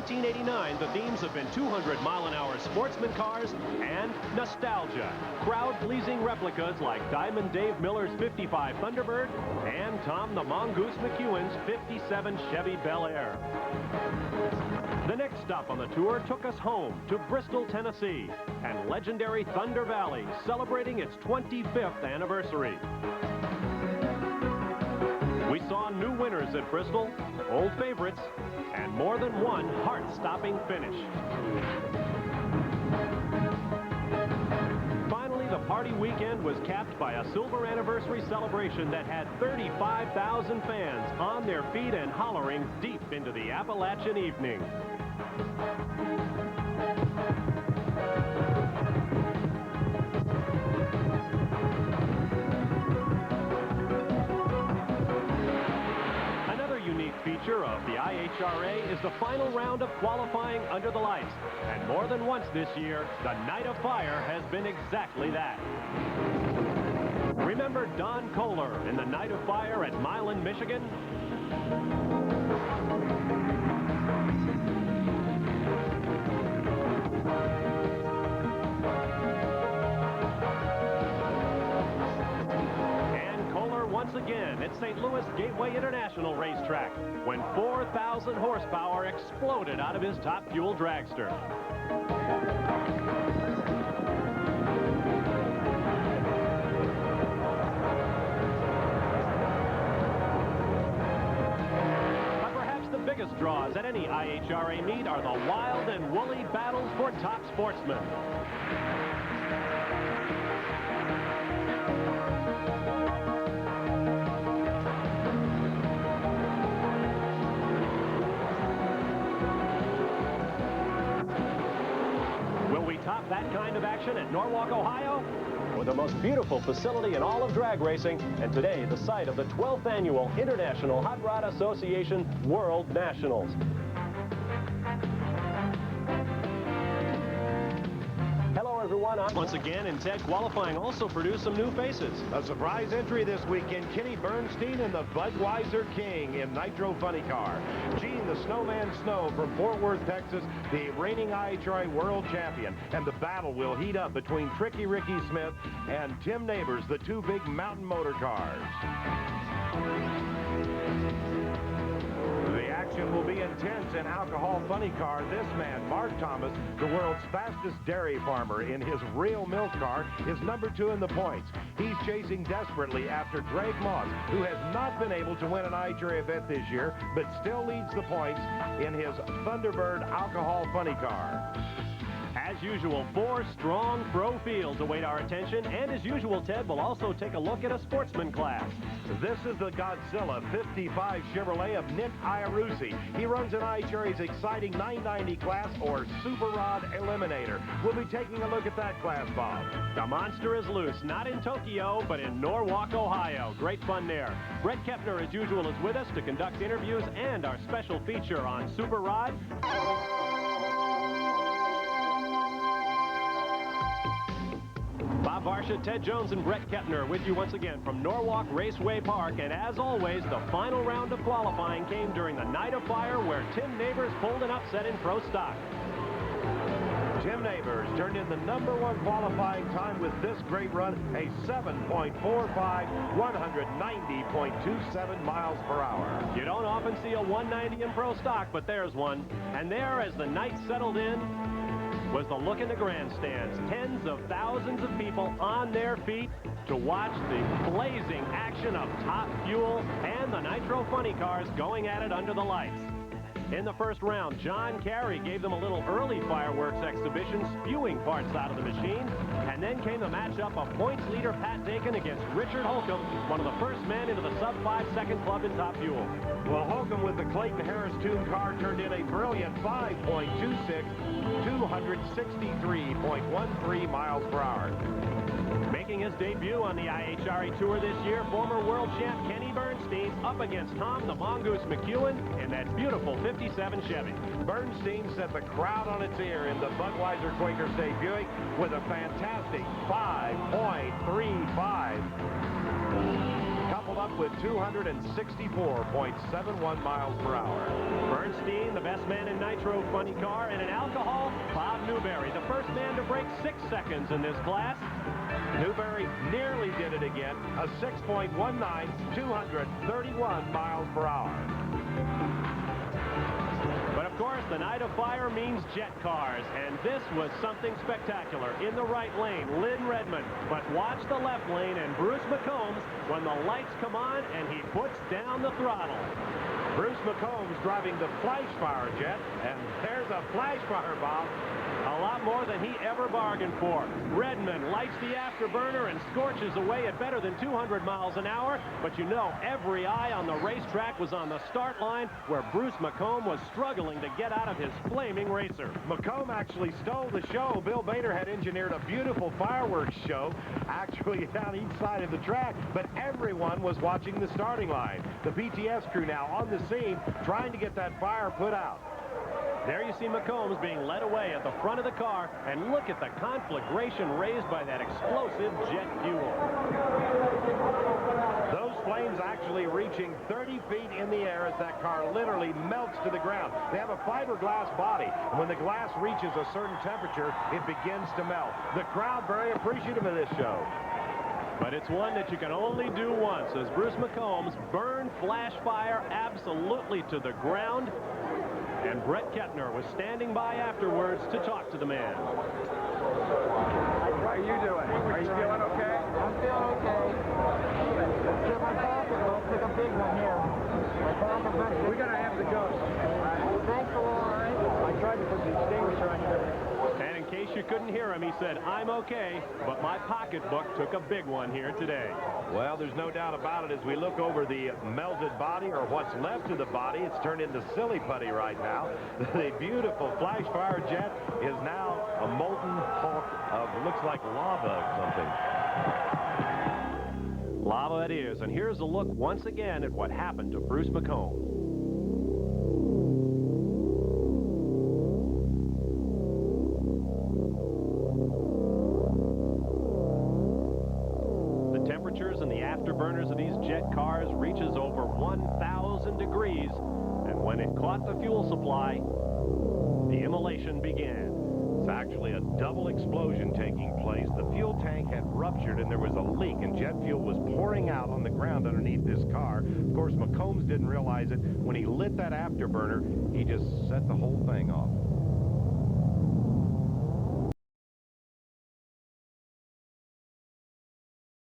1989, the themes have been 200-mile-an-hour sportsman cars and nostalgia. Crowd-pleasing replicas like Diamond Dave Miller's 55 Thunderbird and Tom the Mongoose McEwen's 57 Chevy Bel Air. The next stop on the tour took us home to Bristol, Tennessee, and legendary Thunder Valley, celebrating its 25th anniversary. We saw new winners at Bristol, old favorites, and more than one heart-stopping finish. Finally, the party weekend was capped by a silver anniversary celebration that had 35,000 fans on their feet and hollering deep into the Appalachian evening. Feature of the IHRA is the final round of qualifying under the lights. And more than once this year, the Night of Fire has been exactly that. Remember Don Kohler in the Night of Fire at Milan, Michigan? Once again at St. Louis Gateway International Racetrack when 4,000 horsepower exploded out of his top fuel dragster. But perhaps the biggest draws at any IHRA meet are the wild and woolly battles for top sportsmen. Top that kind of action at Norwalk, Ohio? With the most beautiful facility in all of drag racing, and today the site of the 12th Annual International Hot Rod Association World Nationals. Hello everyone, I'm once again, and Ted qualifying also produced some new faces. A surprise entry this weekend, Kenny Bernstein and the Budweiser King in Nitro Funny Car. Gene the Snowman Snow from Fort Worth, Texas, the reigning IHRA World Champion. And the battle will heat up between Tricky Ricky Smith and Tim Neighbors, the two big mountain motor cars. The action will be intense in Alcohol Funny Car. This man, Mark Thomas, the world's fastest dairy farmer in his real milk car, is #2 in the points. He's chasing desperately after Greg Moss, who has not been able to win an IHRA event this year, but still leads the points in his Thunderbird Alcohol Funny Car. As usual, 4 strong pro fields await our attention, and as usual, Ted will also take a look at a sportsman class. This is the Godzilla 55 Chevrolet of Nick Iarussi. He runs an IHRA's exciting 990 class, or Super Rod Eliminator. We'll be taking a look at that class, Bob. The monster is loose, not in Tokyo, but in Norwalk, Ohio. Great fun there. Brett Kepner, as usual, is with us to conduct interviews and our special feature on Super Rod. Bob Varsha, Ted Jones, and Brett Kepner with you once again from Norwalk Raceway Park. And as always, the final round of qualifying came during the Night of Fire, where Tim Neighbors pulled an upset in pro stock. Tim Neighbors turned in the #1 qualifying time with this great run, a 7.45, 190.27 miles per hour. You don't often see a 190 in pro stock, but there's one. And there, as the night settled in, was the look in the grandstands. Tens of thousands of people on their feet to watch the blazing action of Top Fuel and the Nitro Funny Cars going at it under the lights. In the first round, John Carey gave them a little early fireworks exhibition, spewing parts out of the machine. And then came the matchup of points leader Pat Dakin against Richard Holcomb, one of the first men into the sub-5-second club in Top Fuel. Well, Holcomb with the Clayton Harris tuned car turned in a brilliant 5.26, 263.13 miles per hour. Making his debut on the IHRA Tour this year, former world champ Kenny Bernstein up against Tom the Mongoose McEwen in that beautiful 57 Chevy. Bernstein set the crowd on its ear in the Budweiser Quaker State Buick with a fantastic 5.35. Couple leveled up with 264.71 miles per hour. Bernstein, the best man in nitro funny car, and in alcohol, Bob Newberry, the first man to break 6 seconds in this class. Newberry nearly did it again, a 6.19, 231 miles per hour. But of course, the night of fire means jet cars, and this was something spectacular. In the right lane, Lynn Redmond, but watch the left lane and Bruce McComb when the lights come on and he puts down the throttle. Bruce McComb's driving the Flashfire jet, and there's a Flashfire, Bob. A lot more than he ever bargained for. Redmond lights the afterburner and scorches away at better than 200 miles an hour, but you know every eye on the racetrack was on the start line where Bruce McComb was struggling to get out of his flaming racer. McComb actually stole the show. Bill Bader had engineered a beautiful fireworks show, actually down each side of the track, but everyone was watching the starting line. The PTS crew now on the scene trying to get that fire put out. There you see McCombs being led away at the front of the car, and look at the conflagration raised by that explosive jet fuel. Those flames actually reaching 30 feet in the air as that car literally melts to the ground. They have a fiberglass body, and when the glass reaches a certain temperature, it begins to melt. The crowd very appreciative of this show. But it's one that you can only do once, as Bruce McCombs burned Flashfire absolutely to the ground. And Brett Kettner was standing by afterwards to talk to the man. How are you doing? Are you feeling okay? I'm feeling okay. My pocketbook took a big one here. My pocketbook. We're going to have to go. Thanks a lot. I tried to put the extinguisher on you. And in case you couldn't hear him, he said, "I'm okay, but my pocketbook took a big one here today." Well, there's no doubt about it. As we look over the melted body, or what's left of the body, it's turned into silly putty right now. The beautiful Flashfire jet is now a molten hulk of, looks like lava or something. Lava it is, and here's a look once again at what happened to Bruce McComb. And the afterburners of these jet cars reaches over 1,000 degrees, and when it caught the fuel supply, the immolation began. It's actually a double explosion taking place. The fuel tank had ruptured and there was a leak, and jet fuel was pouring out on the ground underneath this car. Of course, McCombs didn't realize it. When he lit that afterburner, he just set the whole thing off.